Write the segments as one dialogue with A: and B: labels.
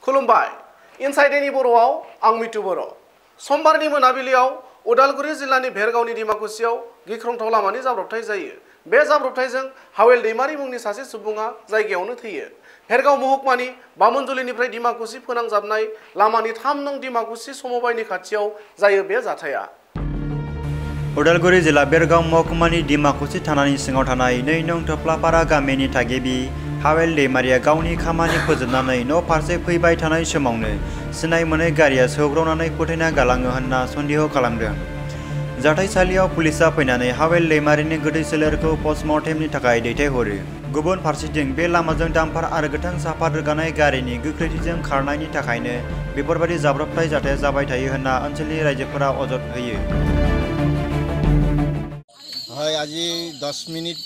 A: खुलुमबाय इनसाइडेनि बर'आव आं मितु बर' समबारनि मोनाबिलियाव उदालगुरि जिल्लानि भेरगावनि दिमाकुसियाव गिख्रंथाव लामानि जाब्रबथाय जायो। बे जाब्रबथायजों हावेल दैमारि मुंनि सासे सुबुङा जायगायावनो थैयो। भेरगाव महकुमानि बामोनजुलिनिफ्राय दिमाकुसि फोनांजाबनाय लामानि 3 नं दिमाकुसि समबायनि खाथियाव जायो बे जाथाया।
B: उदालगुरि जिल्ला भेरगाव महकुमानि दिमाकुसि थानानि सिङाव थानाय 2 नं थोफ्लापारा गामिनि थागिबि हावेल दैमारिया गावनि खामानि फोजोबनानै न' फारसे फैबाय थानाय समावनो सिनाय मोनै गारिया सौग्रावनानै फोथैना गालाङो होनना सन्देह खालामदों। जाथायसालियाव पुलिसा फैनानै हावेल दैमारिनि गोथै सोलेरखौ पस्टमर्टेमनि थाखाय दैथायहरो। गुबुन फारसेथिं बे लामाजों दाम्पार आरो गोथां साफा रोगानाय गारिनि गोख्रैथिजों खारनायनि थाखायनो बेफोरबादि जाब्रबथाय जाथाया जाबाय थायो होनना ओनसोलनि रायजोफोरा अजद होयो।
C: হয় আজি 10 মিনিট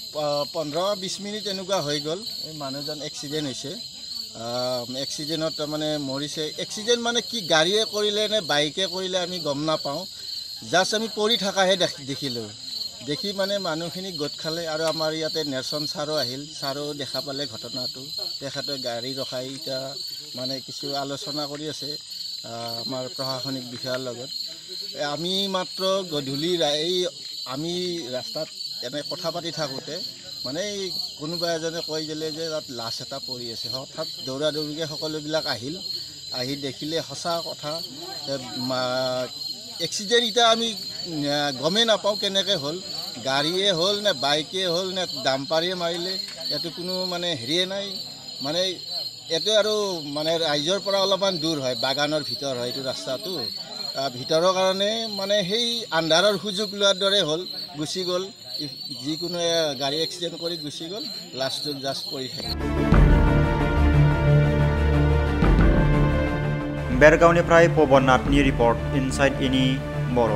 C: 15-20 মিনিট এনেকুৱা হৈ গ'ল এই মানুহজন এক্সিডেণ্ট হৈছে। এক্সিডেণ্টত তাৰমানে মৰিছে। এক্সিডেণ্ট মানে কি গাড়ীয়ে কৰিলে নে বাইকে কৰিলে আমি গম নাপাওঁ। জাষ্ট আমি পৰি থকাহে দেখিলোঁ। দেখি মানে মানুহখিনি গোট খালে আৰু আমাৰ ইয়াতে নেৰচন ছাৰো আহিল। ছাৰো দেখা পালে ঘটনাটো। তেখেতে গাড়ী ৰখাই এতিয়া মানে কিছু আলোচনা কৰি আছে আমাৰ প্ৰশাসনিক বিষয়াৰ লগত। আমি মাত্ৰ গধূলি আমি ৰাস্তাত এনে কথা পাতি থাকোঁতে মানে কোনোবা এজনে কৈ দিলে যে তাত লাছ এটা পৰি আছে। হঠাৎ দৌৰা দৌৰিকৈ সকলোবিলাক আহি দেখিলে সঁচা কথা এক্সিডেণ্ট এতিয়া আমি গমেই নাপাওঁ কেনেকৈ হ'ল, গাড়ীয়ে হ'ল নে বাইকে হ'ল নে ডাম্পাৰে মাৰিলে ইয়াতো কোনো মানে হেৰিয়ে নাই। মানে এইটো আৰু মানে ৰাইজৰ পৰা অলপমান দূৰ হয়, বাগানৰ ভিতৰ হয় এইটো ৰাস্তাটো। ভিতৰৰ কাৰণে মানে সেই আন্ধাৰৰ সুযোগ লোৱাৰ দৰে হ'ল, গুচি গ'ল। যিকোনো গাড়ী এক্সিডেণ্ট কৰি গুচি গ'ল, লাষ্টত জাষ্ট পৰি থাকিল।
B: भेरगावनिफ्राय पवन नाथनि रिपर्ट इनसाइड एनि बर'।